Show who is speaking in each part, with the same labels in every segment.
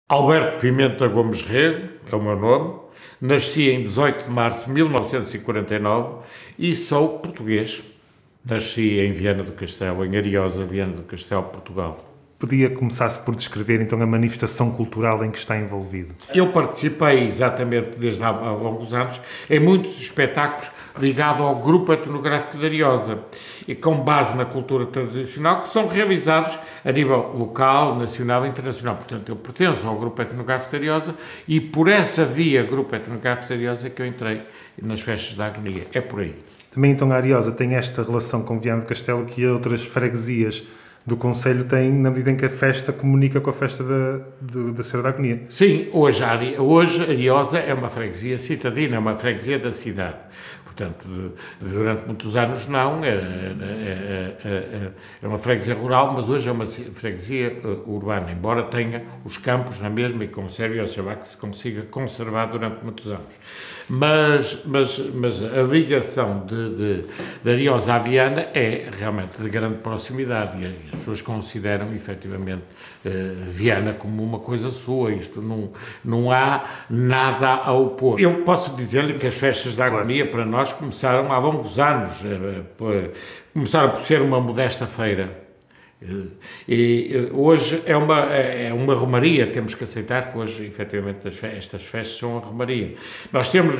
Speaker 1: Alberto Pimenta Gomes Rego é o meu nome. Nasci em 18 de março de 1949 e sou português. Nasci em Viana do Castelo, em Ariosa, Viana do Castelo, Portugal.
Speaker 2: Podia começar-se por descrever então a manifestação cultural em que está envolvido.
Speaker 1: Eu participei exatamente desde há longos anos em muitos espetáculos ligados ao Grupo Etnográfico de Ariosa e com base na cultura tradicional que são realizados a nível local, nacional e internacional. Portanto, eu pertenço ao Grupo Etnográfico de Ariosa e por essa via Grupo Etnográfico de Ariosa que eu entrei nas festas da Agonia. É por aí.
Speaker 2: Também então a Ariosa tem esta relação com Viana do Castelo que outras freguesias do Conselho têm, na medida em que a festa comunica com a festa da Senhora da Agonia.
Speaker 1: Sim, hoje Ariosa é uma freguesia citadina, é uma freguesia da cidade. Portanto, durante muitos anos não, era uma freguesia rural, mas hoje é uma freguesia urbana, embora tenha os campos na mesma e conserve, ou seja, que se consiga conservar durante muitos anos. Mas a ligação de Ariosa à Viana é realmente de grande proximidade e as pessoas consideram efetivamente Viana como uma coisa sua, isto não há nada a opor. Eu posso dizer-lhe que as festas da Agonia para nós começaram há longos anos, começaram por ser uma modesta feira. E hoje é uma romaria, temos que aceitar que hoje, efetivamente, estas festas são uma romaria. Nós temos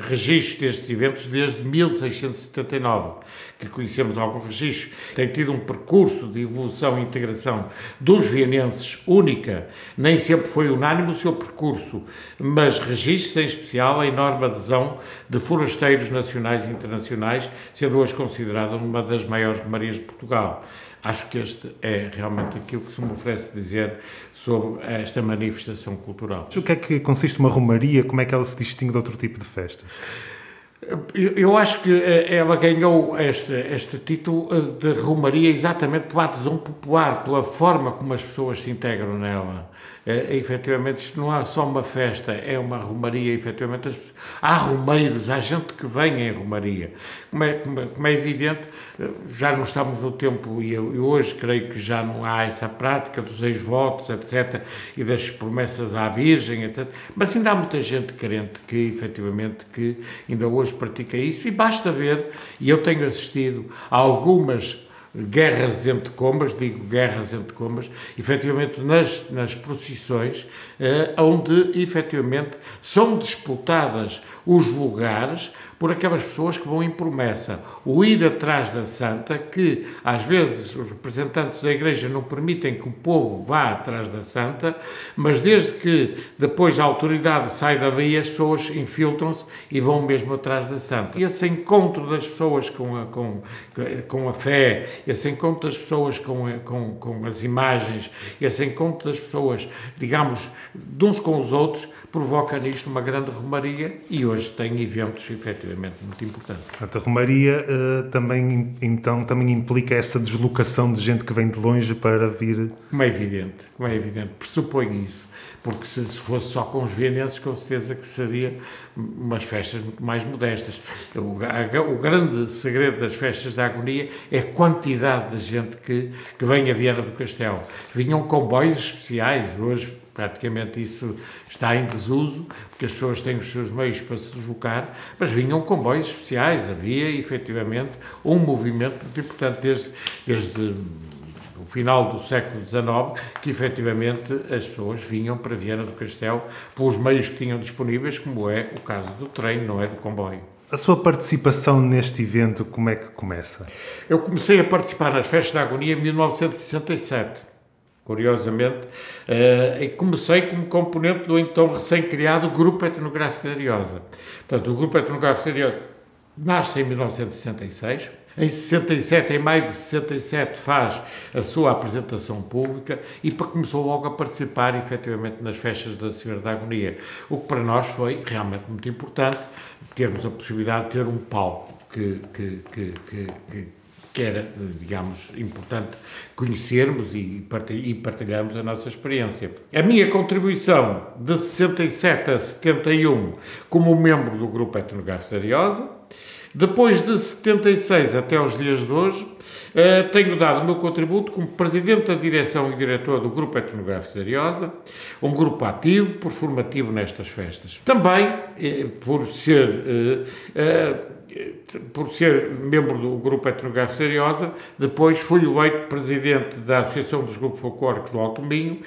Speaker 1: registros destes eventos desde 1679, que conhecemos algum registro. Tem tido um percurso de evolução e integração dos vienenses única, nem sempre foi unânime o seu percurso, mas registra-se em especial a enorme adesão de forasteiros nacionais e internacionais, sendo hoje considerada uma das maiores romarias de Portugal. Acho que este é realmente aquilo que se me oferece dizer sobre esta manifestação cultural.
Speaker 2: O que é que consiste uma romaria? Como é que ela se distingue de outro tipo de festa?
Speaker 1: Eu acho que ela ganhou este título de romaria exatamente pela adesão popular, pela forma como as pessoas se integram nela. Efetivamente, isto não é só uma festa, é uma romaria, efetivamente. Há romeiros, há gente que vem em romaria. Como é evidente, já não estamos no tempo, e hoje creio que já não há essa prática dos ex-votos, etc., e das promessas à Virgem, etc., mas ainda há muita gente carente que, efetivamente, que ainda hoje pratica isso, e basta ver, e eu tenho assistido a algumas guerras entre combas, digo guerras entre combas, efetivamente nas procissões, onde efetivamente são disputadas os lugares por aquelas pessoas que vão em promessa. O ir atrás da Santa, que às vezes os representantes da Igreja não permitem que o povo vá atrás da Santa, mas desde que depois a autoridade sai da via, as pessoas infiltram-se e vão mesmo atrás da Santa. Esse encontro das pessoas com a fé, esse encontro das pessoas com as imagens, esse encontro das pessoas, digamos, de uns com os outros, provoca nisto uma grande romaria e hoje tem eventos, efetivamente, muito importantes.
Speaker 2: Portanto, a romaria também implica essa deslocação de gente que vem de longe para vir...
Speaker 1: Como é evidente, pressupõe isso, porque se fosse só com os vienenses, com certeza que seria umas festas muito mais modestas. O grande segredo das festas da Agonia é a quantidade de gente que vem a Viana do Castelo. Vinham comboios especiais, hoje praticamente isso está em desuso, porque as pessoas têm os seus meios para se deslocar, mas vinham comboios especiais, havia efetivamente um movimento muito importante desde o final do século XIX, que efetivamente as pessoas vinham para Viana do Castelo pelos meios que tinham disponíveis, como é o caso do trem, não é do comboio.
Speaker 2: A sua participação neste evento, como é que começa?
Speaker 1: Eu comecei a participar nas festas da Agonia em 1967. Curiosamente, e comecei como componente do então recém-criado Grupo Etnográfico de Ariosa. Portanto, o Grupo Etnográfico de Ariosa nasce em 1966, em 67, em maio de 67, faz a sua apresentação pública e começou logo a participar, efetivamente, nas festas da Senhora da Agonia, o que para nós foi realmente muito importante, termos a possibilidade de ter um palco que era, digamos, importante conhecermos e partilharmos a nossa experiência. A minha contribuição de 67 a 71 como membro do Grupo Etnográfico de Ariosa Depois de 76 até aos dias de hoje, tenho dado o meu contributo como Presidente da Direção e Diretor do Grupo Etnográfico de Ariosa, um grupo ativo, performativo nestas festas. Também, por ser membro do Grupo Etnográfico de Ariosa, depois fui eleito Presidente da Associação dos Grupos Folclóricos do Alto Minho,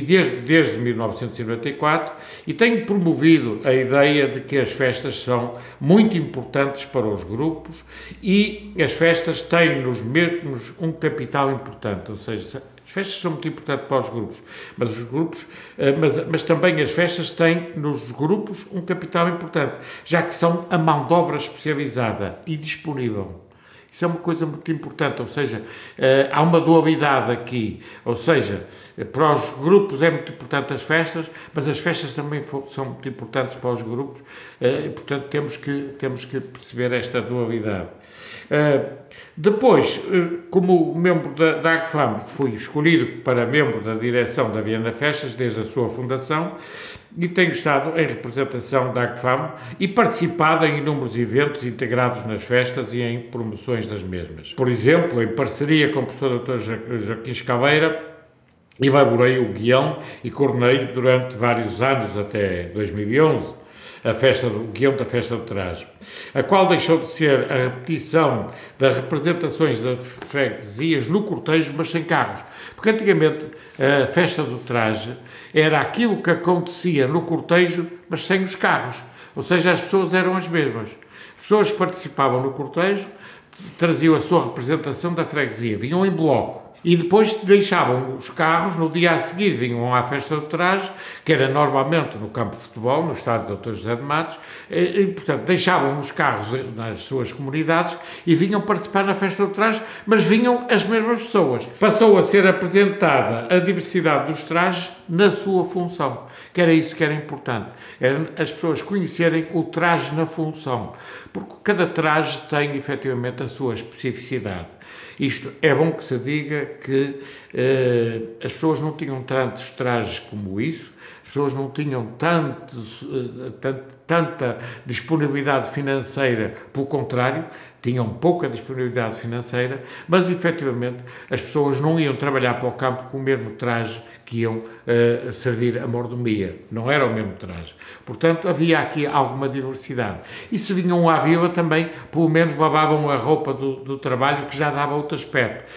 Speaker 1: desde 1994, e tenho promovido a ideia de que as festas são muito importantes para os grupos e as festas têm nos mesmos um capital importante, ou seja, as festas são muito importantes para os grupos, mas também as festas têm nos grupos um capital importante, já que são a mão de obra especializada e disponível. Isso é uma coisa muito importante, ou seja, há uma dualidade aqui, ou seja, para os grupos é muito importante as festas, mas as festas também são muito importantes para os grupos, e, portanto temos que perceber esta dualidade. Depois, como membro da AGFAM, fui escolhido para membro da direção da Viana Festas desde a sua fundação, e tenho estado em representação da AGFAM e participado em inúmeros eventos integrados nas festas e em promoções das mesmas. Por exemplo, em parceria com o professor Dr. Joaquim Escaleira, elaborei o guião e coordenei durante vários anos, até 2011, o guião da Festa do Traje, a qual deixou de ser a repetição das representações das freguesias no cortejo, mas sem carros. Porque antigamente a Festa do Traje era aquilo que acontecia no cortejo, mas sem os carros. Ou seja, as pessoas eram as mesmas. As pessoas que participavam no cortejo traziam a sua representação da freguesia, vinham em bloco. E depois deixavam os carros, no dia a seguir vinham à Festa do Traje, que era normalmente no campo de futebol, no estádio Dr. José de Matos, e, portanto, deixavam os carros nas suas comunidades e vinham participar na Festa do Traje, mas vinham as mesmas pessoas. Passou a ser apresentada a diversidade dos trajes na sua função, que era isso que era importante, era as pessoas conhecerem o traje na função, porque cada traje tem, efetivamente, a sua especificidade. Isto é bom que se diga que as pessoas não tinham tantos trajes como isso, as pessoas não tinham tanta disponibilidade financeira, pelo contrário, tinham pouca disponibilidade financeira, mas efetivamente as pessoas não iam trabalhar para o campo com o mesmo traje que iam servir a mordomia, não era o mesmo traje. Portanto, havia aqui alguma diversidade. E se vinham à vila também, pelo menos lavavam a roupa do trabalho, que já dava outro aspecto,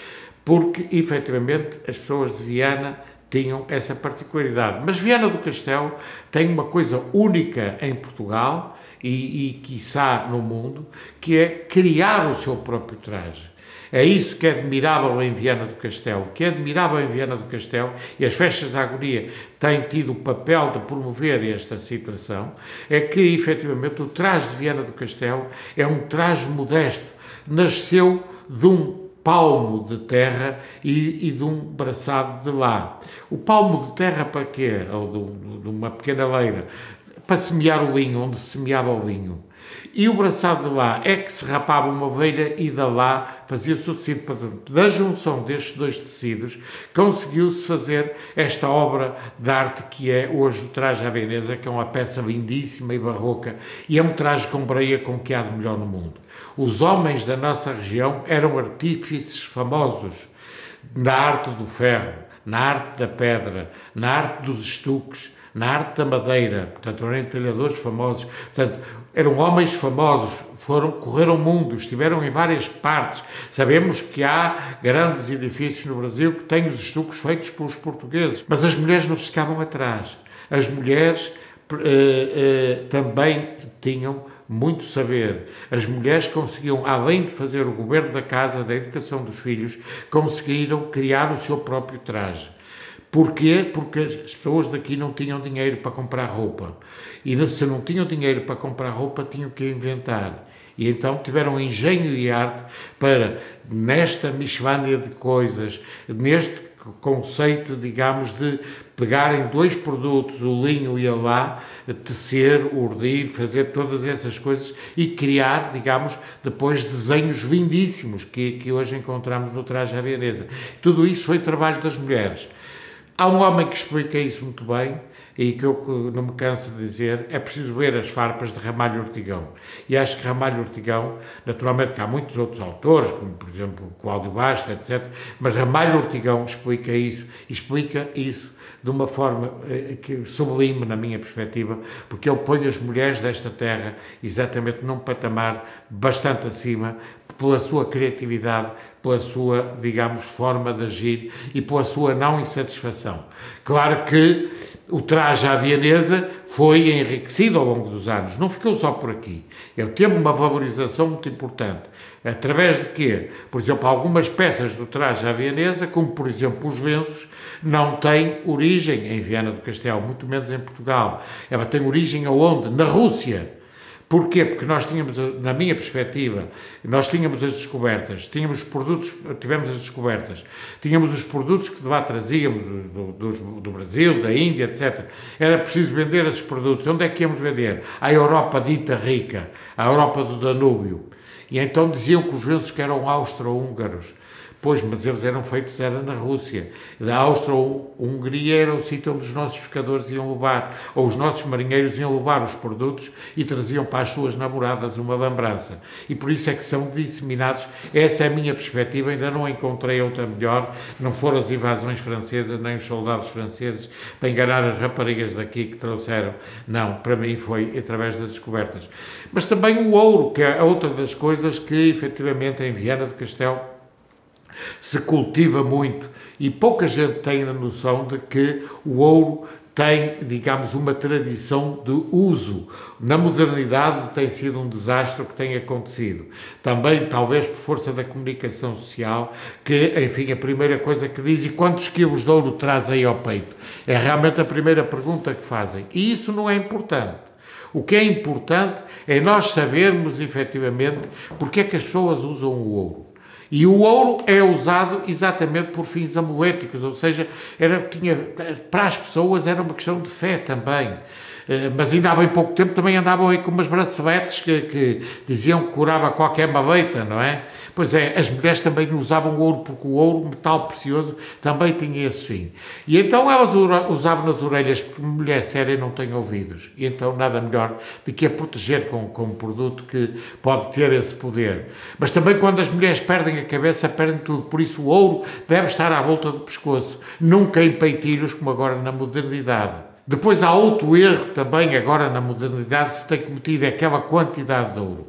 Speaker 1: porque efetivamente as pessoas de Viana tinham essa particularidade. Mas Viana do Castelo tem uma coisa única em Portugal e quiçá no mundo, que é criar o seu próprio traje. É isso que é admirável em Viana do Castelo. O que é admirável em Viana do Castelo, e as festas da agonia têm tido o papel de promover esta situação, é que, efetivamente, o traje de Viana do Castelo é um traje modesto. Nasceu de um palmo de terra e de um braçado de lá. O palmo de terra para quê? Ou de uma pequena leira, para semear o linho, onde se semeava o linho. E o braçado de lá é que se rapava uma ovelha e da lá fazia-se o tecido. Da junção destes dois tecidos conseguiu-se fazer esta obra de arte que é hoje o traje à Veneza, que é uma peça lindíssima e barroca, e é um traje com breia com o que há de melhor no mundo. Os homens da nossa região eram artífices famosos na arte do ferro, na arte da pedra, na arte dos estuques, na arte da madeira, portanto, eram entalhadores famosos, portanto, eram homens famosos, correram o mundo, estiveram em várias partes. Sabemos que há grandes edifícios no Brasil que têm os estuques feitos pelos portugueses, mas as mulheres não ficavam atrás. As mulheres também tinham muito saber. As mulheres conseguiam, além de fazer o governo da casa, da educação dos filhos, conseguiram criar o seu próprio traje. Porquê? Porque as pessoas daqui não tinham dinheiro para comprar roupa. E se não tinham dinheiro para comprar roupa, tinham que inventar. E então tiveram engenho e arte para, nesta miscelânea de coisas, neste conceito, digamos, de pegarem dois produtos, o linho e a lã, tecer, urdir, fazer todas essas coisas e criar, digamos, depois desenhos lindíssimos que hoje encontramos no traje à Veneza. Tudo isso foi trabalho das mulheres. Há um homem que explica isso muito bem, e que eu não me canso de dizer, é preciso ver as farpas de Ramalho Ortigão. E acho que Ramalho Ortigão, naturalmente que há muitos outros autores, como por exemplo Cláudio Bastos, etc., mas Ramalho Ortigão explica isso de uma forma que sublime na minha perspectiva, porque ele põe as mulheres desta terra exatamente num patamar bastante acima, pela sua criatividade, pela sua, digamos, forma de agir e pela sua não insatisfação. Claro que o traje à vienesa foi enriquecido ao longo dos anos, não ficou só por aqui. Ele teve uma valorização muito importante. Através de quê? Por exemplo, algumas peças do traje à vienesa, como por exemplo os lenços, não têm origem em Viana do Castelo, muito menos em Portugal. Ela tem origem aonde? Na Rússia. Porquê? Porque nós tínhamos, na minha perspectiva, nós tínhamos as descobertas, tivemos as descobertas, tínhamos os produtos que de lá trazíamos, do Brasil, da Índia, etc. Era preciso vender esses produtos. Onde é que íamos vender? À Europa dita rica, à Europa do Danúbio. E então diziam que os lenços que eram austro-húngaros. Pois, mas eles eram feitos, era na Rússia. Da Áustria-Hungria era o sítio onde os nossos pescadores iam levar, ou os nossos marinheiros iam levar os produtos e traziam para as suas namoradas uma lembrança. E por isso é que são disseminados. Essa é a minha perspectiva, ainda não encontrei outra melhor. Não foram as invasões francesas, nem os soldados franceses para enganar as raparigas daqui que trouxeram. Não, para mim foi através das descobertas. Mas também o ouro, que é outra das coisas que, efetivamente, em Viana do Castelo, se cultiva muito e pouca gente tem a noção de que o ouro tem, digamos, uma tradição de uso. Na modernidade tem sido um desastre o que tem acontecido. Também, talvez por força da comunicação social, que, enfim, a primeira coisa que diz, e quantos quilos de ouro traz aí ao peito? É realmente a primeira pergunta que fazem. E isso não é importante. O que é importante é nós sabermos, efetivamente, porque é que as pessoas usam o ouro. E o ouro é usado exatamente por fins amuléticos, ou seja, para as pessoas era uma questão de fé também. Mas ainda há bem pouco tempo também andavam aí com umas braceletes que diziam que curava qualquer maleita, não é? Pois é, as mulheres também usavam ouro, porque o ouro, metal precioso, também tinha esse fim. E então elas usavam nas orelhas, porque mulher séria não tem ouvidos. E então nada melhor do que a proteger com um produto que pode ter esse poder. Mas também quando as mulheres perdem a cabeça, perdem tudo. Por isso o ouro deve estar à volta do pescoço, nunca em peitilhos, como agora na modernidade. Depois há outro erro também, agora na modernidade, se tem cometido, é aquela quantidade de ouro.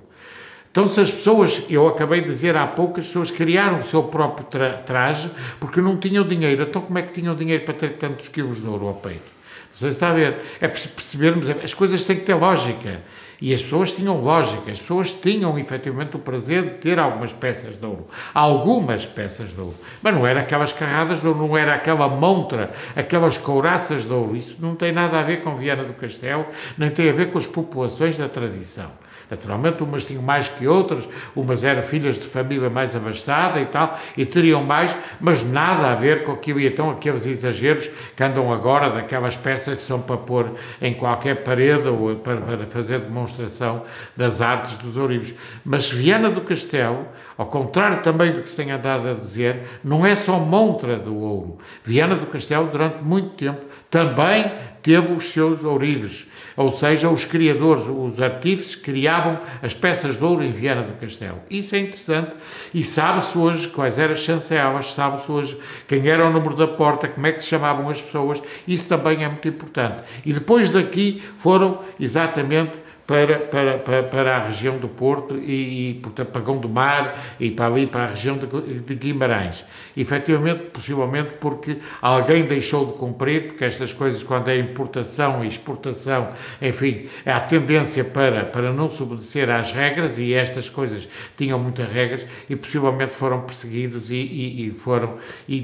Speaker 1: Então, se as pessoas, eu acabei de dizer há pouco, as pessoas criaram o seu próprio traje porque não tinham dinheiro. Então, como é que tinham dinheiro para ter tantos quilos de ouro ao peito? Não sei se está a ver. É preciso percebermos, as coisas têm que ter lógica. E as pessoas tinham lógica, as pessoas tinham efetivamente o prazer de ter algumas peças de ouro. Algumas peças de ouro. Mas não era aquelas carradas de ouro, não era aquela montra, aquelas couraças de ouro. Isso não tem nada a ver com Viana do Castelo, nem tem a ver com as populações da tradição. Naturalmente, umas tinham mais que outras, umas eram filhas de família mais abastada e tal, e teriam mais, mas nada a ver com aquilo. E então, aqueles exageros que andam agora, daquelas peças que são para pôr em qualquer parede ou para fazer demonstração das artes dos ourives. Mas Viana do Castelo, ao contrário também do que se tem andado a dizer, não é só montra do ouro. Viana do Castelo, durante muito tempo, também teve os seus ourives, ou seja, os criadores, os artífices criavam as peças de ouro em Viana do Castelo. Isso é interessante e sabe-se hoje quais eram as chancelas, sabe-se hoje quem era o número da porta, como é que se chamavam as pessoas, isso também é muito importante. E depois daqui foram exatamente para a região do Porto e portanto, Pagão do Mar e para ali, para a região de Guimarães. Efetivamente, possivelmente porque alguém deixou de cumprir, porque estas coisas, quando é importação e exportação, enfim, há tendência para não se obedecer às regras e estas coisas tinham muitas regras e possivelmente foram perseguidos e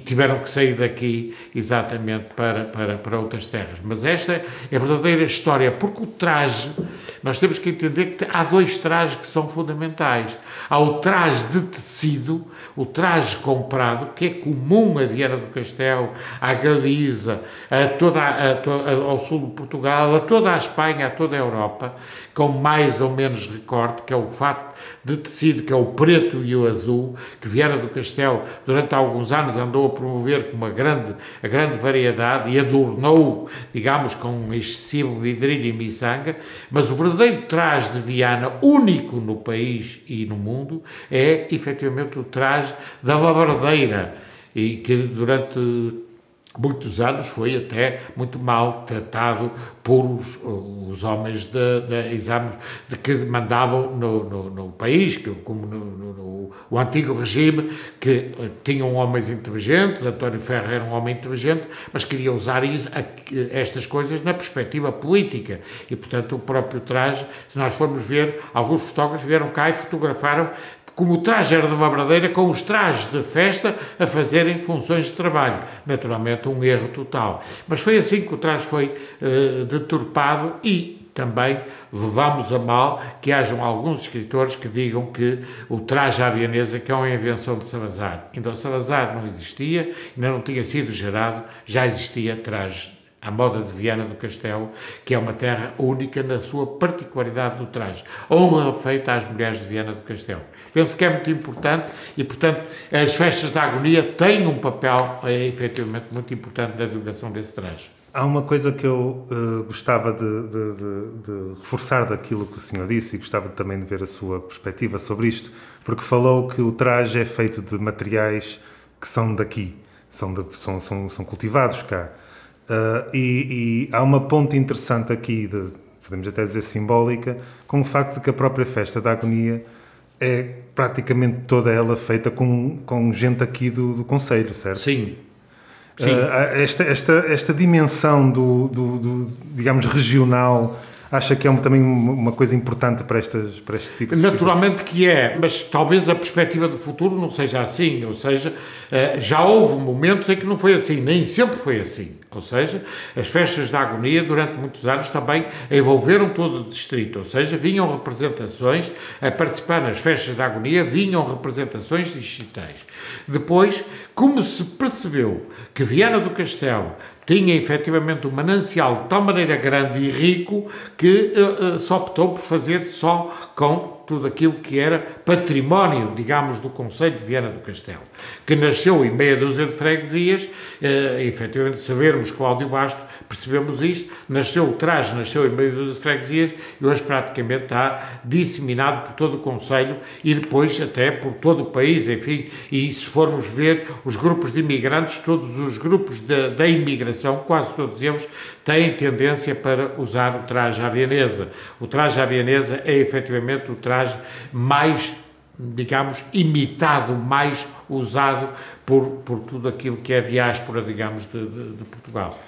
Speaker 1: tiveram que sair daqui exatamente para outras terras. Mas esta é a verdadeira história, porque o traje, nós temos que entender que há dois trajes que são fundamentais. Há o traje de tecido, o traje comprado, que é comum a Viana do Castelo, à Galiza, ao sul de Portugal, a toda a Espanha, a toda a Europa, com mais ou menos recorte, que é o fato de tecido, que é o preto e o azul, que Viana do Castelo, durante alguns anos, andou a promover com a grande variedade e adornou, digamos, com um excessivo vidrilho e miçanga, mas o verdadeiro traje de Viana, único no país e no mundo, é, efetivamente, o traje da lavradeira, e que durante muitos anos foi até muito mal tratado por os homens de que mandavam no país, como o antigo regime, que tinham homens inteligentes. António Ferro era um homem inteligente, mas queria usar estas coisas na perspectiva política, e portanto o próprio traje, se nós formos ver, alguns fotógrafos vieram cá e fotografaram como o traje era de lavradeira, com os trajes de festa a fazerem funções de trabalho. Naturalmente, um erro total. Mas foi assim que o traje foi deturpado, e também levamos a mal que hajam alguns escritores que digam que o traje à vienesa que é uma invenção de Salazar. Então, Salazar não existia, ainda não tinha sido gerado, já existia traje à moda de Viana do Castelo, que é uma terra única na sua particularidade do traje. Honra feita às mulheres de Viana do Castelo. Penso que é muito importante e, portanto, as festas da agonia têm um papel, efetivamente, muito importante na divulgação desse traje.
Speaker 2: Há uma coisa que eu gostava de reforçar daquilo que o senhor disse, e gostava também de ver a sua perspectiva sobre isto, porque falou que o traje é feito de materiais que são daqui, são cultivados cá. E há uma ponte interessante aqui, podemos até dizer simbólica, com o facto de que a própria festa da agonia é praticamente toda ela feita com gente aqui do concelho, certo?
Speaker 1: Sim. Sim.
Speaker 2: Esta dimensão digamos, regional, acha que é também uma coisa importante para este tipo de...
Speaker 1: Naturalmente que é, mas talvez a perspectiva do futuro não seja assim, ou seja, já houve momentos em que não foi assim, nem sempre foi assim. Ou seja, as festas da agonia durante muitos anos também envolveram todo o distrito, ou seja, vinham representações, a participar nas festas da agonia, vinham representações distritais. Depois, como se percebeu que Viana do Castelo tinha efetivamente um manancial de tal maneira grande e rico que se optou por fazer só com tudo aquilo que era património, digamos, do concelho de Viana do Castelo, que nasceu em meia dúzia de freguesias. Efetivamente, se vermos Cláudio Basto, percebemos isto, o traje nasceu em meia dúzia de freguesias e hoje praticamente está disseminado por todo o concelho e depois até por todo o país, enfim, e se formos ver os grupos de imigrantes, todos os grupos da imigração, quase todos eles, têm tendência para usar o traje à vienesa. O traje à vienesa é efetivamente o traje mais, digamos, imitado, mais usado por tudo aquilo que é diáspora, digamos, de Portugal.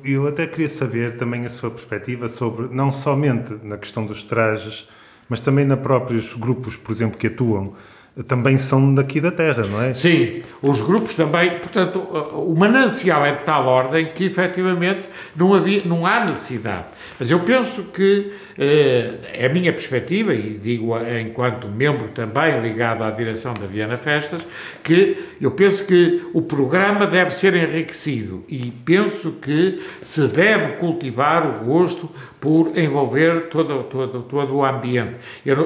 Speaker 2: Eu até queria saber também a sua perspectiva sobre, não somente na questão dos trajes, mas também na próprios grupos, por exemplo, que atuam, também são daqui da terra, não é?
Speaker 1: Sim, os grupos também, portanto, o manancial é de tal ordem que, efetivamente, não há necessidade. Mas eu penso que, é a minha perspectiva, e digo enquanto membro também ligado à direção da Viana Festas, que eu penso que o programa deve ser enriquecido e penso que se deve cultivar o gosto por envolver todo o ambiente.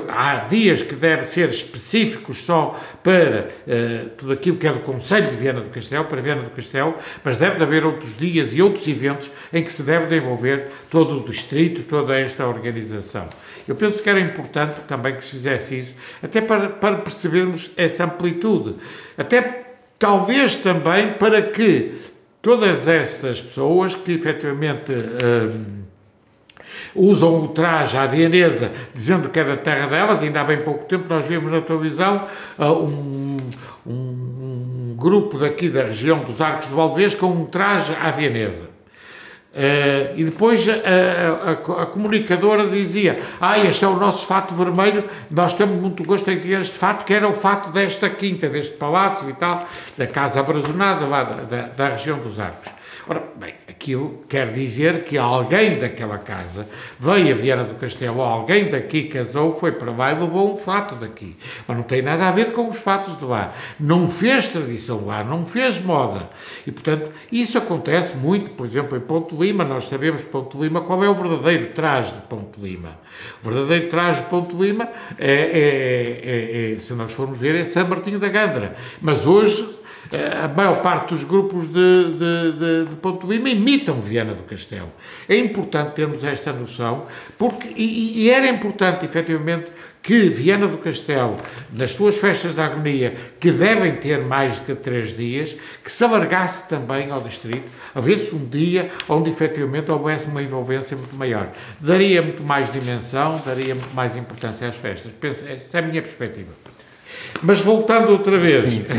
Speaker 1: Há dias que devem ser específicos só para tudo aquilo que é do concelho de Viana do Castelo, para Viana do Castelo, mas deve haver outros dias e outros eventos em que se deve envolver todo o distrito, toda esta organização. Eu penso que era importante também que se fizesse isso, até para percebermos essa amplitude, até talvez também para que todas estas pessoas que efetivamente usam o traje à vienesa, dizendo que é da terra delas. Ainda há bem pouco tempo nós vimos na televisão um grupo daqui da região dos Arcos de Valdevez com um traje à vienesa. E depois a comunicadora dizia: este é o nosso fato vermelho, nós temos muito gosto em ter este fato, que era o fato desta quinta, deste palácio e tal, da casa abrazonada lá da região dos Arcos. Ora, bem, aquilo quer dizer que alguém daquela casa veio a Viana do Castelo, alguém daqui casou, foi para lá e levou um fato daqui. Mas não tem nada a ver com os fatos de lá. Não fez tradição lá, não fez moda. E, portanto, isso acontece muito, por exemplo, em Ponte Lima, nós sabemos Ponte Lima, qual é o verdadeiro traje de Ponte Lima. O verdadeiro traje de Ponte Lima se nós formos ver, é São Martinho da Gandra. Mas hoje, a maior parte dos grupos de Ponte Lima imitam Viana do Castelo. É importante termos esta noção, porque, e era importante, efetivamente, que Viana do Castelo, nas suas festas da agonia, que devem ter mais de 3 dias, que se alargasse também ao distrito, a ver-se um dia onde efetivamente houvesse uma envolvência muito maior. Daria muito mais dimensão, daria muito mais importância às festas. Penso, essa é a minha perspectiva. Mas voltando outra vez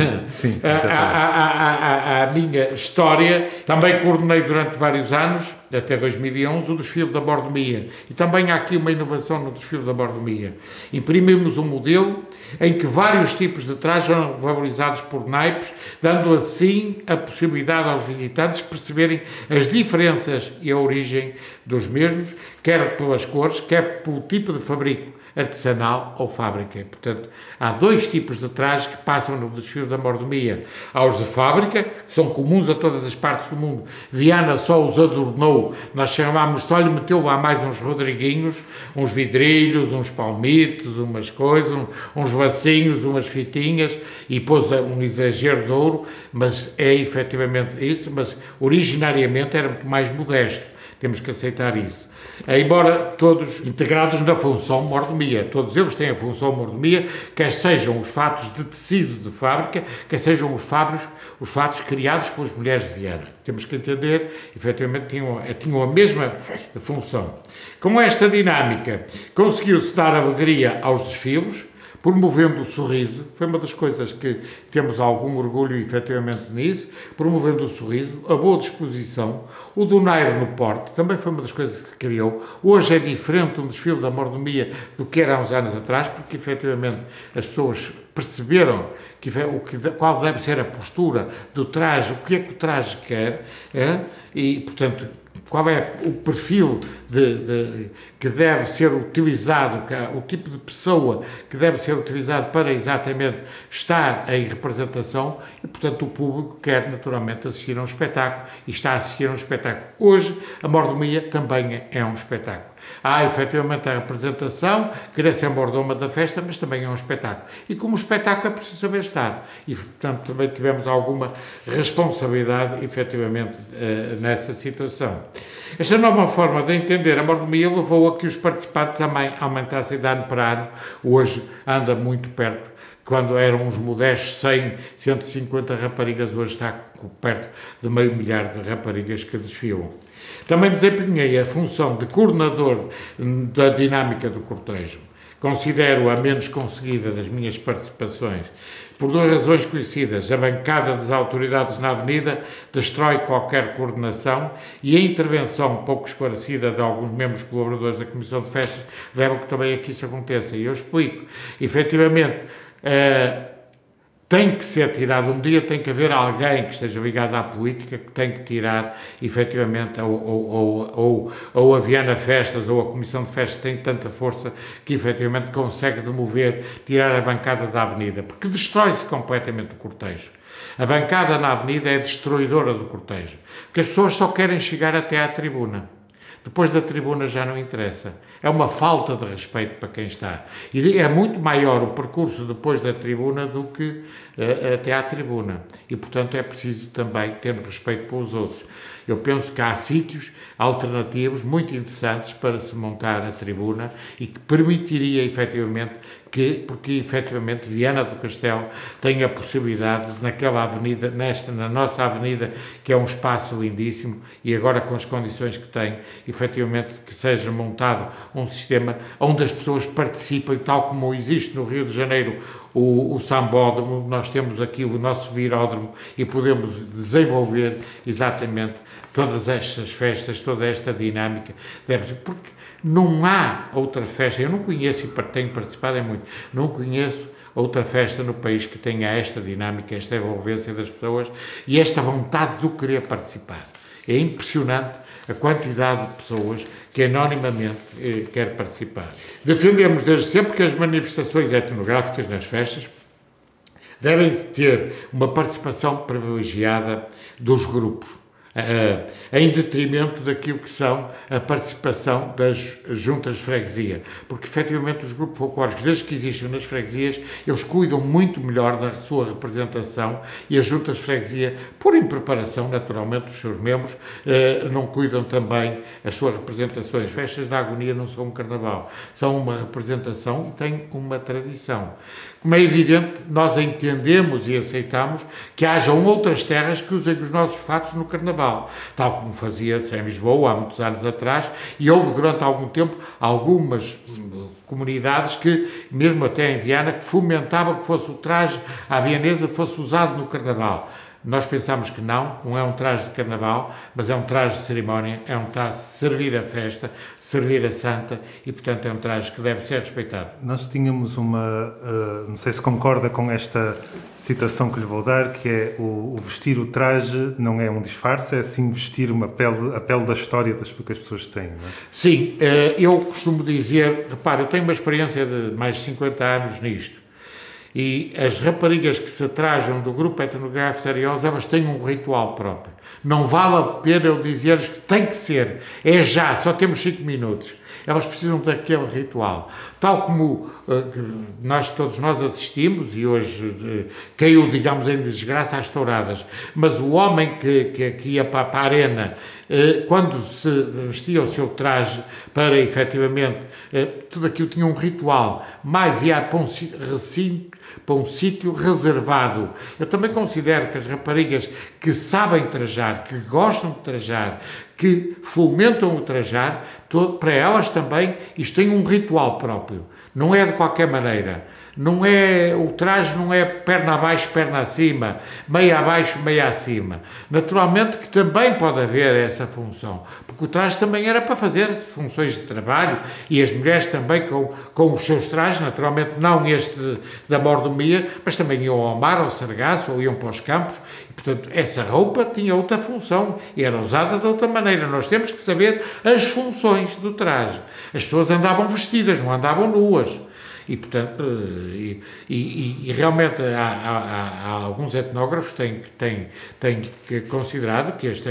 Speaker 1: à minha história, também coordenei durante vários anos, até 2011, o desfile da mordomia. E também há aqui uma inovação no desfile da mordomia. Imprimimos um modelo em que vários tipos de trajes eram valorizados por naipes, dando assim a possibilidade aos visitantes perceberem as diferenças e a origem dos mesmos, quer pelas cores, quer pelo tipo de fabrico, artesanal ou fábrica. Portanto, há 2 tipos de trajes que passam no desfile da mordomia. Há os de fábrica, que são comuns a todas as partes do mundo. Viana só os adornou, nós chamámos, só lhe meteu lá mais uns rodriguinhos, uns vidrilhos, uns palmitos, umas coisas, uns vacinhos, umas fitinhas, e pôs um exagero de ouro, mas é efetivamente isso, mas originariamente era muito mais modesto. Temos que aceitar isso. Embora todos integrados na função mordomia, todos eles têm a função mordomia, quer sejam os fatos de tecido de fábrica, quer sejam os fatos criados pelas mulheres de Viana. Temos que entender, efetivamente, tinham a mesma função. Com esta dinâmica, conseguiu-se dar alegria aos desfiles, promovendo o sorriso, foi uma das coisas que temos algum orgulho efetivamente nisso, promovendo o sorriso, a boa disposição, o donaire no porte, também foi uma das coisas que se criou. Hoje é diferente um desfile da mordomia do que era há uns anos atrás, porque efetivamente as pessoas perceberam qual deve ser a postura do traje, o que é que o traje quer, e, portanto, qual é o perfil que deve ser utilizado, o tipo de pessoa que deve ser utilizado para exatamente estar em representação, e, portanto, o público quer naturalmente assistir a um espetáculo e está a assistir a um espetáculo. Hoje, a mordomia também é um espetáculo. Há, efetivamente, a representação, querer ser mordoma da festa, mas também é um espetáculo. E como espetáculo é preciso saber estar. E, portanto, também tivemos alguma responsabilidade, efetivamente, nessa situação. Esta nova forma de entender a mordomia levou a que os participantes também aumentassem de ano para ano. Hoje anda muito perto. Quando eram uns modestos 100, 150 raparigas, hoje está perto de 500 de raparigas que desfilam. Também desempenhei a função de coordenador da dinâmica do cortejo. Considero a menos conseguida das minhas participações por 2 razões conhecidas. A bancada das autoridades na avenida destrói qualquer coordenação e a intervenção pouco esclarecida de alguns membros colaboradores da Comissão de Festas leva a que também aqui isso aconteça. E eu explico. Efetivamente, tem que ser tirado um dia, tem que haver alguém que esteja ligado à política que tem que tirar, efetivamente, ou a Viana Festas ou a Comissão de Festas tem tanta força que efetivamente consegue tirar a bancada da avenida, porque destrói-se completamente o cortejo. A bancada na avenida é destruidora do cortejo, porque as pessoas só querem chegar até à tribuna. Depois da tribuna já não interessa. É uma falta de respeito para quem está. E é muito maior o percurso depois da tribuna do que até à tribuna. E, portanto, é preciso também ter respeito pelos outros. Eu penso que há sítios alternativos muito interessantes para se montar a tribuna e que permitiria, efetivamente, porque efetivamente Viana do Castelo tem a possibilidade naquela avenida, na nossa avenida, que é um espaço lindíssimo, e agora com as condições que tem, efetivamente que seja montado um sistema onde as pessoas participem, tal como existe no Rio de Janeiro o Sambódromo, nós temos aqui o nosso viródromo e podemos desenvolver exatamente todas estas festas, toda esta dinâmica, porque não há outra festa, eu não conheço e tenho participado em muito, não conheço outra festa no país que tenha esta dinâmica, esta envolvência das pessoas e esta vontade de querer participar. É impressionante a quantidade de pessoas que anonimamente quer participar. Defendemos desde sempre que as manifestações etnográficas nas festas devem ter uma participação privilegiada dos grupos. em detrimento daquilo que são a participação das juntas de freguesia. Porque, efetivamente, os grupos folclóricos, desde que existem nas freguesias, eles cuidam muito melhor da sua representação e as juntas de freguesia, por impreparação, naturalmente, dos seus membros, não cuidam também as suas representações. As festas da agonia não são um carnaval, são uma representação e têm uma tradição. Como é evidente, nós entendemos e aceitamos que hajam outras terras que usem os nossos fatos no carnaval, tal como fazia-se em Lisboa há muitos anos atrás, e houve durante algum tempo algumas comunidades que, mesmo até em Viana, que fomentavam que fosse o traje à vianesa que fosse usado no carnaval. Nós pensamos que não é um traje de carnaval, mas é um traje de cerimónia, é um traje de servir a festa, servir a santa e, portanto, é um traje que deve ser respeitado.
Speaker 2: Nós tínhamos não sei se concorda com esta citação que lhe vou dar, que é o vestir o traje não é um disfarce, é sim vestir a pele da história que as pessoas têm, não é?
Speaker 1: Sim, eu costumo dizer, repare, eu tenho uma experiência de mais de 50 anos nisto. E as raparigas que se trajam do grupo etnográfico Ariosa, elas têm um ritual próprio. Não vale a pena eu dizer-lhes que tem que ser. É já, só temos 5 minutos. Elas precisam daquele ritual. Tal como todos nós assistimos, e hoje caiu, digamos, em desgraça às touradas, mas o homem que ia para a arena, quando se vestia o seu traje para, efetivamente, tudo aquilo tinha um ritual, mas ia para um recinto, para um sítio reservado. Eu também considero que as raparigas que sabem trajar, que gostam de trajar, que fomentam o trajar, para elas também isto tem um ritual próprio. Não é de qualquer maneira. O traje não é perna abaixo, perna acima, meia abaixo, meia acima. Naturalmente que também pode haver essa função, porque o traje também era para fazer funções de trabalho e as mulheres também com os seus trajes, naturalmente não este da mordomia, mas também iam ao mar, ao sargaço, ou iam para os campos, e, portanto, essa roupa tinha outra função e era usada de outra maneira. Nós temos que saber as funções do traje. As pessoas andavam vestidas, não andavam nuas. E, portanto, realmente há alguns etnógrafos que têm considerado que este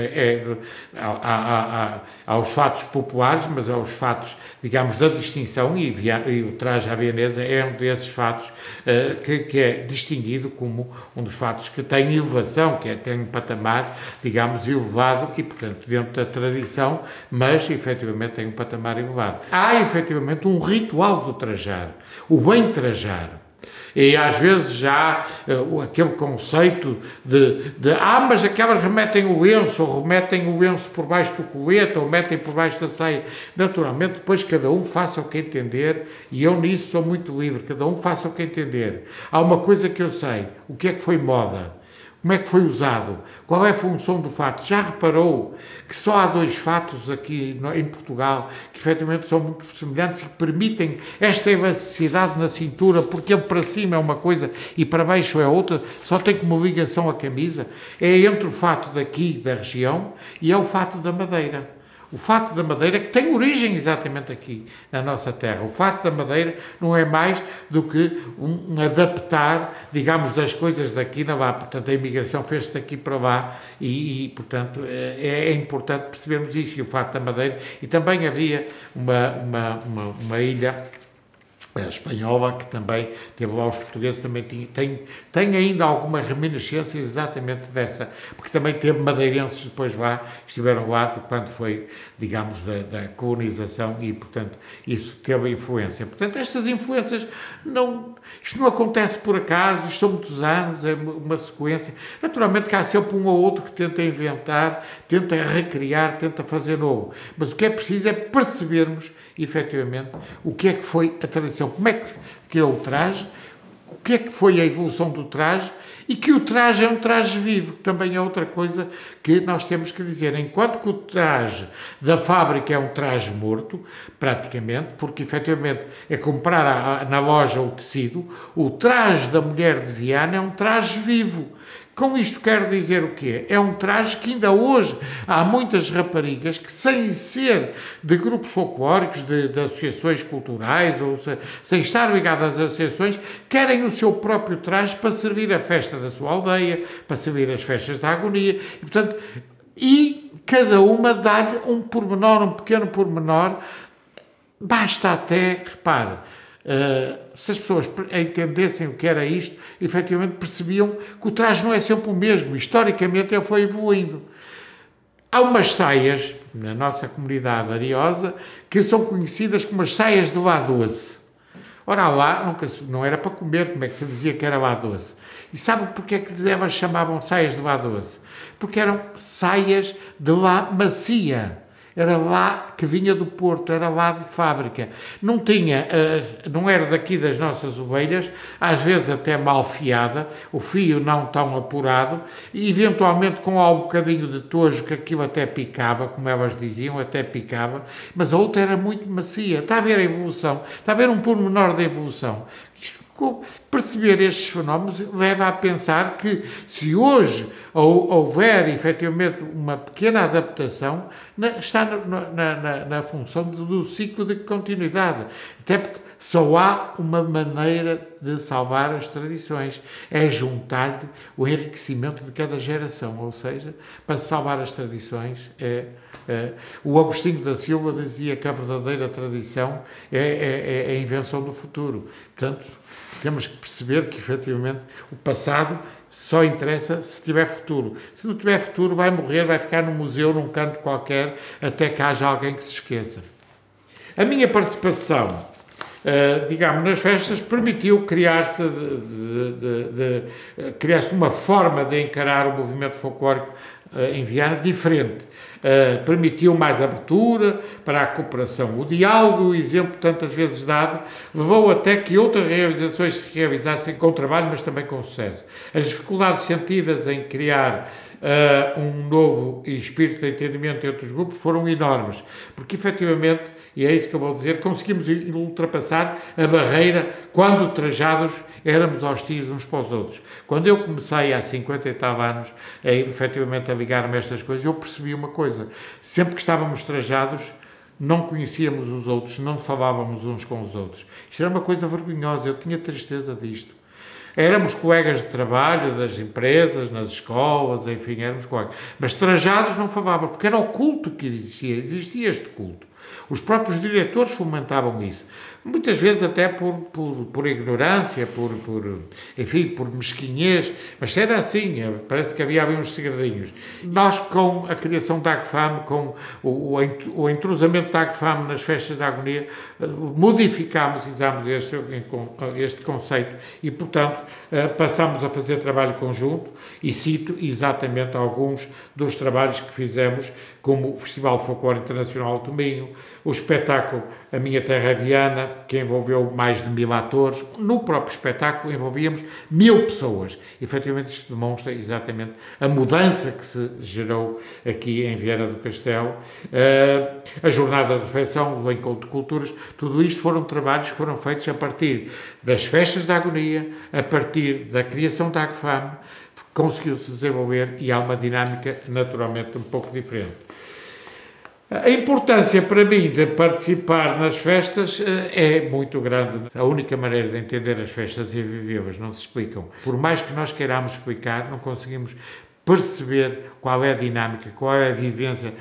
Speaker 1: há os fatos populares, mas há os fatos, digamos, da distinção, e o traje à vienesa é um desses fatos que é distinguido como um dos fatos que tem elevação, tem um patamar, digamos, elevado e, portanto, dentro da tradição, mas, efetivamente, tem um patamar elevado. Há, efetivamente, um ritual do trajar. O bem trajar. E às vezes já aquele conceito mas aquelas remetem o lenço, ou remetem o lenço por baixo do colete, ou metem por baixo da saia. Naturalmente, depois cada um faça o que entender, e eu nisso sou muito livre, cada um faça o que entender. Há uma coisa que eu sei, o que é que foi moda? Como é que foi usado? Qual é a função do fato? Já reparou que só há 2 fatos aqui em Portugal que efetivamente são muito semelhantes e que permitem esta elasticidade na cintura, porque ele para cima é uma coisa e para baixo é outra, só tem como ligação a camisa? É entre o fato daqui, da região, e é o fato da Madeira. O fato da Madeira, que tem origem exatamente aqui, na nossa terra. O fato da Madeira não é mais do que um adaptar, digamos, das coisas daqui na lá. Portanto, a imigração fez-se daqui para lá portanto, é importante percebermos isto. E o fato da Madeira. E também havia uma ilha espanhola, que também teve lá os portugueses, também tem ainda alguma reminiscência exatamente dessa, porque também teve madeirenses depois lá, estiveram lá quando foi, digamos, da colonização e, portanto, isso teve influência. Portanto, estas influências, isto não acontece por acaso, isto são muitos anos, é uma sequência. Naturalmente que há sempre um ou outro que tenta inventar, tenta recriar, tenta fazer novo, mas o que é preciso é percebermos, efetivamente, o que é que foi a tradição. Como é que é o traje, o que é que foi a evolução do traje e que o traje é um traje vivo, que também é outra coisa que nós temos que dizer. Enquanto que o traje da fábrica é um traje morto, praticamente, porque efetivamente é comprar na loja o tecido, o traje da mulher de Viana é um traje vivo. Com isto quero dizer o quê? É um traje que ainda hoje há muitas raparigas que, sem ser de grupos folclóricos, de associações culturais, ou sem estar ligadas às associações, querem o seu próprio traje para servir a festa da sua aldeia, para servir as festas da agonia. E, portanto, e cada uma dá-lhe um pormenor, um pequeno pormenor. Basta até, repare, se as pessoas entendessem o que era isto, efetivamente percebiam que o traje não é sempre o mesmo. Historicamente ele foi evoluindo. Há umas saias, na nossa comunidade ariosa, que são conhecidas como as saias de lá doce. Ora, lá não era para comer, como é que se dizia que era lá doce? E sabe porque é que elas chamavam saias de lá doce? Porque eram saias de lá macia. Era lá que vinha do Porto, era lá de fábrica. Não tinha, não era daqui das nossas ovelhas, às vezes até mal fiada, o fio não tão apurado, e eventualmente com um bocadinho de tojo, que aquilo até picava, como elas diziam, até picava, mas a outra era muito macia. Está a ver a evolução, está a ver um pormenor da evolução. Perceber estes fenómenos leva a pensar que se hoje houver efetivamente uma pequena adaptação, está na função do ciclo de continuidade. Até porque só há uma maneira de salvar as tradições, é juntar-lhe o enriquecimento de cada geração, ou seja, para salvar as tradições o Agostinho da Silva dizia que a verdadeira tradição é a invenção do futuro. Portanto, temos que perceber que, efetivamente, o passado só interessa se tiver futuro. Se não tiver futuro, vai morrer, vai ficar num museu, num canto qualquer, até que haja alguém que se esqueça. A minha participação, digamos, nas festas, permitiu criar-se uma forma de encarar o movimento folclórico em Viana diferente. Permitiu mais abertura para a cooperação. O diálogo, o exemplo tantas vezes dado, levou até que outras realizações se realizassem com trabalho, mas também com sucesso. As dificuldades sentidas em criar um novo espírito de entendimento entre os grupos foram enormes, porque efetivamente, e é isso que eu vou dizer, conseguimos ultrapassar a barreira quando trajados éramos hostis uns para os outros. Quando eu comecei há 50 e tal anos efetivamente a ligar-me a estas coisas, eu percebi uma coisa: sempre que estávamos trajados, não conhecíamos os outros, não falávamos uns com os outros. Isto era uma coisa vergonhosa, eu tinha tristeza disto. Éramos colegas de trabalho, das empresas, nas escolas, enfim, éramos colegas. Mas trajados não falávamos, porque era o culto que existia este culto. Os próprios diretores fomentavam isso. Muitas vezes até por ignorância, enfim, por mesquinhez, mas era assim, parece que havia uns segredinhos. Nós, com a criação da AGFAM, com o entrosamento da AGFAM nas festas da agonia, modificámos este conceito e, portanto, passámos a fazer trabalho conjunto e cito exatamente alguns dos trabalhos que fizemos, como o Festival Folclore Internacional do Minho, o espetáculo A Minha Terra é Viana, que envolveu mais de 1000 atores. No próprio espetáculo envolvíamos 1000 pessoas. Efetivamente, isto demonstra exatamente a mudança que se gerou aqui em Viana do Castelo. A Jornada de Refeição, o Encontro de Culturas, tudo isto foram trabalhos que foram feitos a partir das festas da agonia, a partir da criação da AGFAM, conseguiu-se desenvolver e há uma dinâmica naturalmente um pouco diferente. A importância para mim de participar nas festas é muito grande. A única maneira de entender as festas é vivê-las, não se explicam. Por mais que nós queiramos explicar, não conseguimos perceber qual é a dinâmica, qual é a vivência,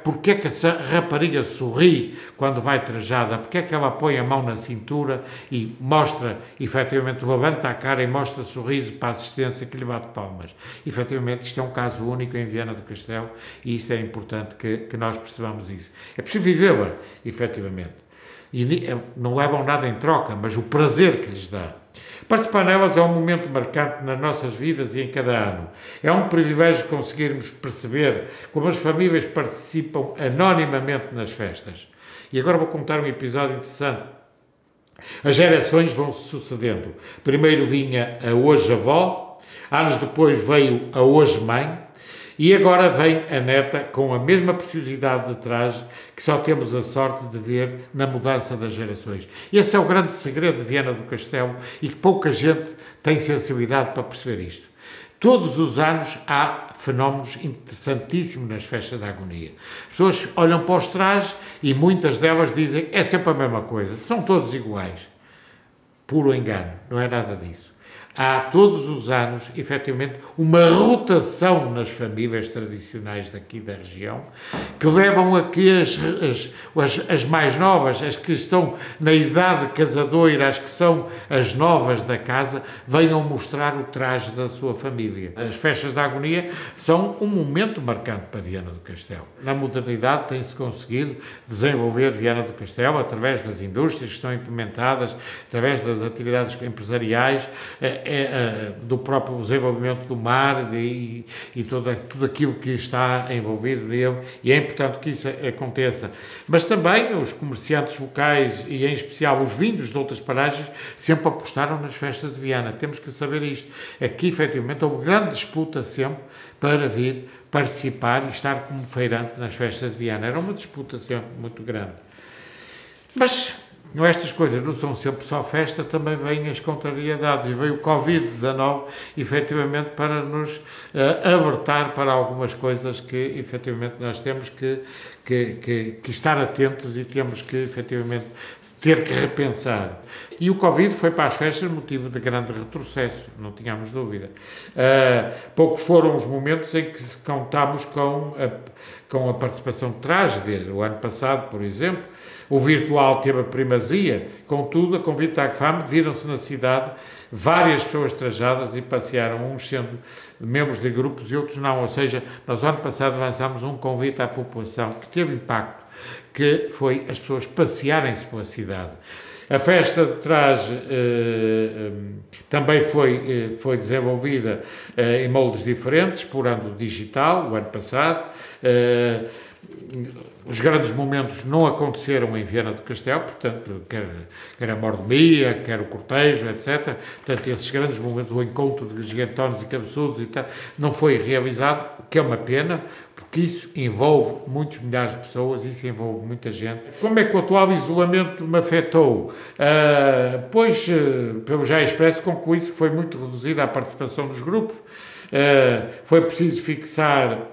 Speaker 1: porque é que essa rapariga sorri quando vai trajada, porque é que ela põe a mão na cintura e mostra, efetivamente, levanta a cara e mostra sorriso para a assistência que lhe bate palmas. Efetivamente, isto é um caso único em Viana do Castelo e isto é importante que nós percebamos isso. É preciso vivê-la, efetivamente. E não levam nada em troca, mas o prazer que lhes dá. Participar nelas é um momento marcante nas nossas vidas e em cada ano. É um privilégio conseguirmos perceber como as famílias participam anonimamente nas festas. E agora vou contar um episódio interessante. As gerações vão se sucedendo. Primeiro vinha a hoje avó, anos depois veio a hoje mãe, e agora vem a neta com a mesma preciosidade de traje que só temos a sorte de ver na mudança das gerações. Esse é o grande segredo de Viana do Castelo e que pouca gente tem sensibilidade para perceber isto. Todos os anos há fenómenos interessantíssimos nas festas da agonia. As pessoas olham para os trajes e muitas delas dizem é sempre a mesma coisa, são todos iguais. Puro engano, não é nada disso. há todos os anos, efetivamente, uma rotação nas famílias tradicionais daqui da região, que levam a que as mais novas, as que estão na idade casadoira, as que são as novas da casa, venham mostrar o traje da sua família. As festas da agonia são um momento marcante para Viana do Castelo. Na modernidade tem-se conseguido desenvolver Viana do Castelo através das indústrias que estão implementadas, através das atividades empresariais, do próprio desenvolvimento do mar e tudo aquilo que está envolvido nele, e é importante que isso aconteça. Mas também os comerciantes locais, e em especial os vindos de outras paragens, sempre apostaram nas festas de Viana. Temos que saber isto. Aqui, efetivamente, houve grande disputa sempre para vir participar e estar como feirante nas festas de Viana. Era uma disputa sempre muito grande. Mas estas coisas não são sempre só festa, também vêm as contrariedades, e veio o Covid-19, efetivamente, para nos alertar para algumas coisas que, efetivamente, nós temos que estar atentos e temos que, efetivamente, ter que repensar. E o Covid foi para as festas motivo de grande retrocesso, não tínhamos dúvida. Poucos foram os momentos em que contámos com a participação de traje. O ano passado, por exemplo, o virtual teve a primazia, contudo, a convite da ACFAM, viram-se na cidade várias pessoas trajadas e passearam, uns sendo membros de grupos e outros não. Ou seja, nós ano passado lançámos um convite à população que teve impacto, que foi as pessoas passearem-se pela cidade. A festa de traje também foi desenvolvida em moldes diferentes, explorando o digital, o ano passado. Os grandes momentos não aconteceram em Viana do Castelo, portanto, quer a mordomia, quer o cortejo, etc. Portanto, esses grandes momentos, o encontro de gigantones e cabeçudos e tal, não foi realizado, o que é uma pena, porque isso envolve muitos milhares de pessoas, isso envolve muita gente. Como é que o atual isolamento me afetou? Pois, pelo já expresso, conclui-se que foi muito reduzida a participação dos grupos. Foi preciso fixar,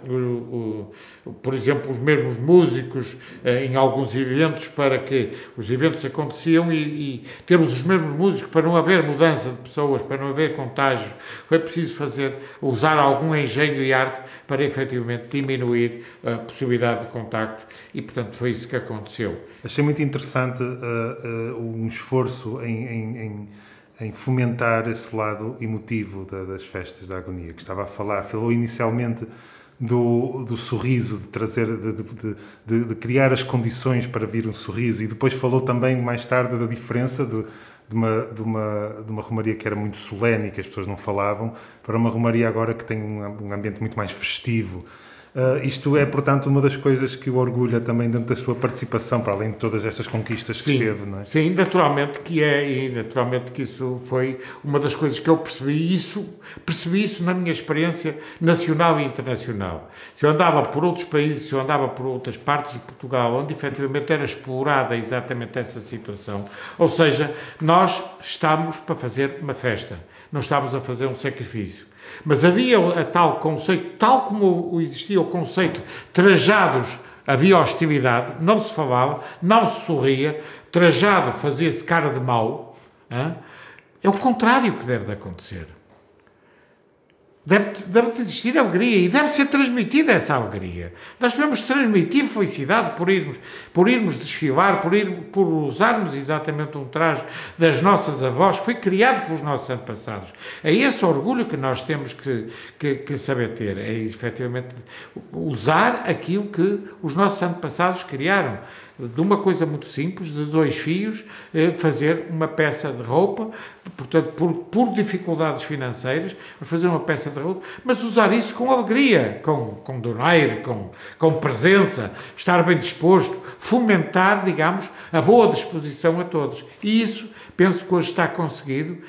Speaker 1: por exemplo, os mesmos músicos em alguns eventos, para que os eventos aconteciam e termos os mesmos músicos para não haver mudança de pessoas, para não haver contágios. Foi preciso usar algum engenho e arte para efetivamente diminuir a possibilidade de contacto, e portanto foi isso que aconteceu.
Speaker 2: Achei muito interessante um esforço em fomentar esse lado emotivo das festas da agonia, que estava a falar. Falou inicialmente do sorriso, de trazer, de criar as condições para vir um sorriso, e depois falou também mais tarde da diferença de uma romaria que era muito solene, que as pessoas não falavam, para uma romaria agora que tem um ambiente muito mais festivo. Isto é, portanto, uma das coisas que o orgulha também dentro da sua participação, para além de todas estas conquistas que esteve, não é?
Speaker 1: Sim, naturalmente que isso foi uma das coisas que eu percebi isso na minha experiência nacional e internacional. Se eu andava por outros países, se eu andava por outras partes de Portugal, onde efetivamente era explorada exatamente essa situação, ou seja, nós estamos para fazer uma festa, não estamos a fazer um sacrifício. Mas havia a tal conceito, tal como existia o conceito trajados, havia hostilidade, não se falava, não se sorria, trajado fazia-se cara de mau. É o contrário que deve de acontecer. Deve de existir alegria e deve ser transmitida essa alegria. Nós devemos transmitir felicidade por irmos desfilar, por usarmos exatamente um traje das nossas avós, foi criado pelos nossos antepassados. É esse orgulho que nós temos que saber ter, é efetivamente usar aquilo que os nossos antepassados criaram. De uma coisa muito simples, de 2 fios, fazer uma peça de roupa, portanto, por dificuldades financeiras, fazer uma peça de roupa, mas usar isso com alegria, com donaire, com presença, estar bem disposto, fomentar, digamos, a boa disposição a todos. E isso, penso que hoje está conseguido.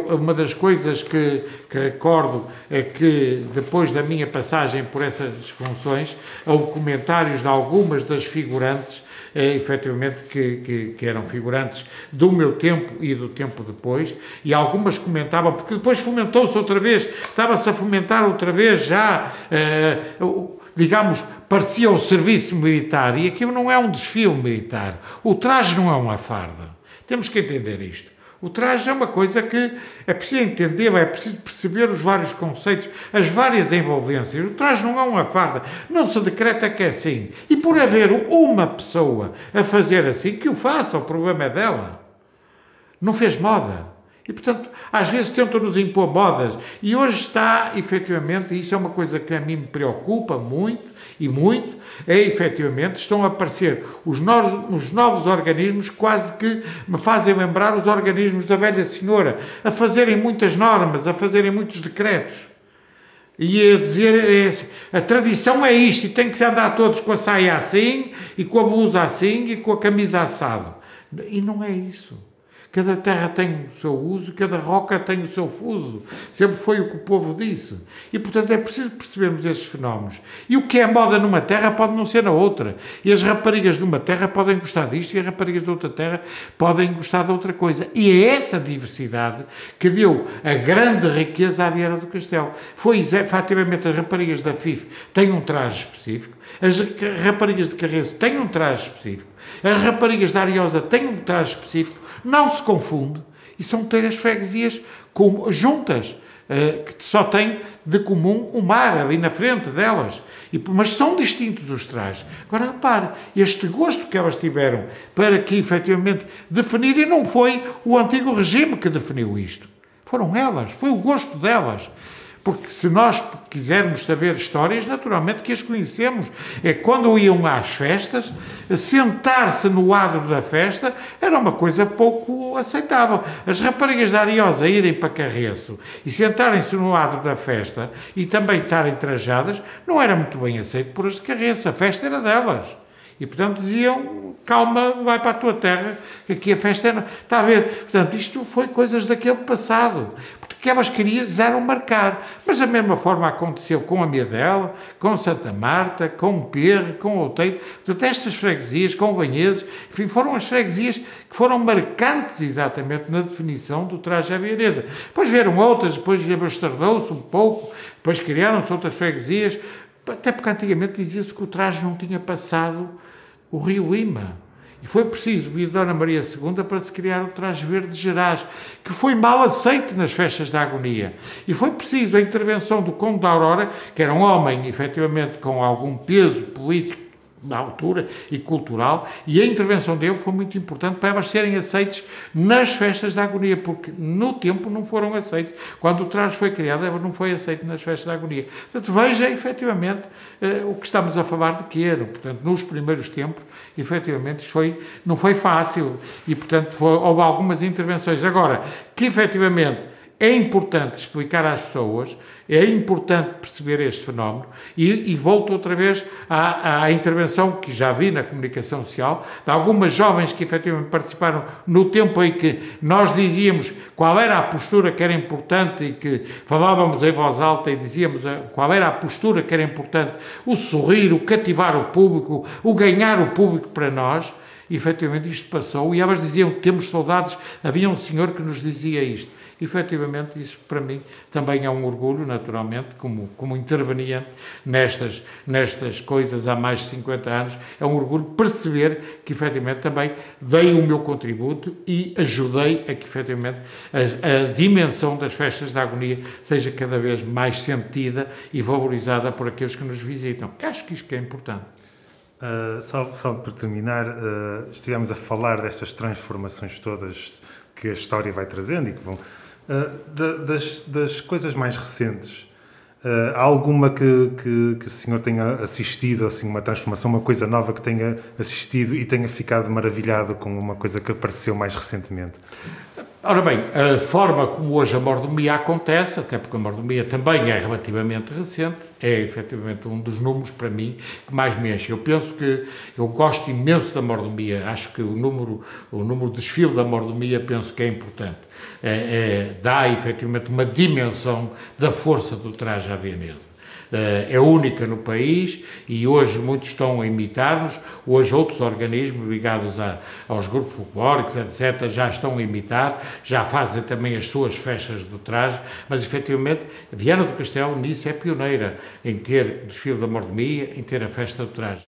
Speaker 1: Uma das coisas que recordo é que, depois da minha passagem por essas funções, houve comentários de algumas das figurantes, efetivamente, que eram figurantes do meu tempo e do tempo depois, e algumas comentavam, porque depois fomentou-se outra vez, estava-se a fomentar outra vez já, digamos, parecia o serviço militar, e aquilo não é um desfile militar, o traje não é uma farda, temos que entender isto. O traje é uma coisa que é preciso entender, é preciso perceber os vários conceitos, as várias envolvências. O traje não é uma farda, não se decreta que é assim. E por haver uma pessoa a fazer assim, que o faça, o problema é dela. Não fez moda. E, portanto, às vezes tentam-nos impor modas. E hoje está, efetivamente, e isso é uma coisa que a mim me preocupa muito, é, efetivamente, estão a aparecer os novos organismos quase que me fazem lembrar os organismos da velha senhora, a fazerem muitas normas, a fazerem muitos decretos. E a dizer, a tradição é isto, e tem que se andar todos com a saia assim, e com a blusa assim, e com a camisa assado. E não é isso. Cada terra tem o seu uso, cada roca tem o seu fuso. Sempre foi o que o povo disse. E, portanto, é preciso percebermos esses fenómenos. E o que é moda numa terra pode não ser na outra. E as raparigas de uma terra podem gostar disto e as raparigas de outra terra podem gostar de outra coisa. E é essa diversidade que deu a grande riqueza à Viana do Castelo. Foi efetivamente as raparigas da FIF têm um traje específico, as raparigas de Carreço têm um traje específico, as raparigas da Ariosa têm um traje específico. Não se confunde, e são três freguesias juntas, que só têm de comum o mar ali na frente delas. Mas são distintos os trajes. Agora, repare, este gosto que elas tiveram para que, efetivamente, definirem, não foi o antigo regime que definiu isto. Foram elas, foi o gosto delas. Porque se nós quisermos saber histórias, naturalmente que as conhecemos. É quando iam às festas, sentar-se no adro da festa era uma coisa pouco aceitável. As raparigas da Ariosa irem para Carreço e sentarem-se no adro da festa e também estarem trajadas, não era muito bem aceito por as de Carreço. A festa era delas. E, portanto, diziam, calma, vai para a tua terra, que aqui a festa era... Está a ver? Portanto, isto foi coisas daquele passado. Porque elas quiseram marcar. Mas da mesma forma aconteceu com a Miedela, com Santa Marta, com o Perre, com o Outeiro. Portanto, estas freguesias, com Vanheses, enfim, foram as freguesias que foram marcantes exatamente na definição do traje à vianesa. Depois vieram outras, depois abastardou-se um pouco, depois criaram-se outras freguesias, até porque antigamente dizia-se que o traje não tinha passado o rio Lima. E foi preciso vir Dona Maria II para se criar o traje verde de Gerais, que foi mal aceito nas festas da agonia. E foi preciso a intervenção do Conde da Aurora, que era um homem, efetivamente, com algum peso político na altura e cultural, e a intervenção dele foi muito importante para elas serem aceites nas festas da agonia, porque no tempo não foram aceites. Quando o traje foi criado, ela não foi aceito nas festas da agonia. Portanto, veja, efetivamente, o que estamos a falar de que era. Portanto, nos primeiros tempos, efetivamente, não foi fácil, e, portanto, houve algumas intervenções. Agora, que, efetivamente, é importante explicar às pessoas, é importante perceber este fenómeno e volto outra vez à intervenção que já vi na comunicação social, de algumas jovens que efetivamente participaram no tempo em que nós dizíamos qual era a postura que era importante e que falávamos em voz alta e dizíamos qual era a postura que era importante, o sorrir, o cativar o público, o ganhar o público para nós. E, efetivamente, isto passou e elas diziam que temos saudades. Havia um senhor que nos dizia isto. E, efetivamente, isso para mim também é um orgulho, naturalmente, como interveniente nestas coisas há mais de 50 anos. É um orgulho perceber que, efetivamente, também dei o meu contributo e ajudei a que, efetivamente, a dimensão das festas da agonia seja cada vez mais sentida e valorizada por aqueles que nos visitam. Acho que isto que é importante.
Speaker 2: Só para terminar, estivemos a falar destas transformações todas que a história vai trazendo e que vão... das coisas mais recentes, há alguma que o senhor tenha assistido, assim, uma transformação, uma coisa nova que tenha assistido e tenha ficado maravilhado com uma coisa que apareceu mais recentemente?
Speaker 1: Ora bem, a forma como hoje a mordomia acontece, até porque a mordomia também é relativamente recente, é efetivamente um dos números para mim que mais me enche. Eu penso que eu gosto imenso da mordomia, acho que o número de desfile da mordomia penso que é importante. Dá efetivamente uma dimensão da força do traje à vienesa. É única no país e hoje muitos estão a imitar-nos, hoje outros organismos ligados aos grupos folclóricos, etc., já estão a imitar, já fazem também as suas festas do traje, mas efetivamente Viana do Castelo nisso é pioneira, em ter o desfile da mordomia, em ter a festa do traje.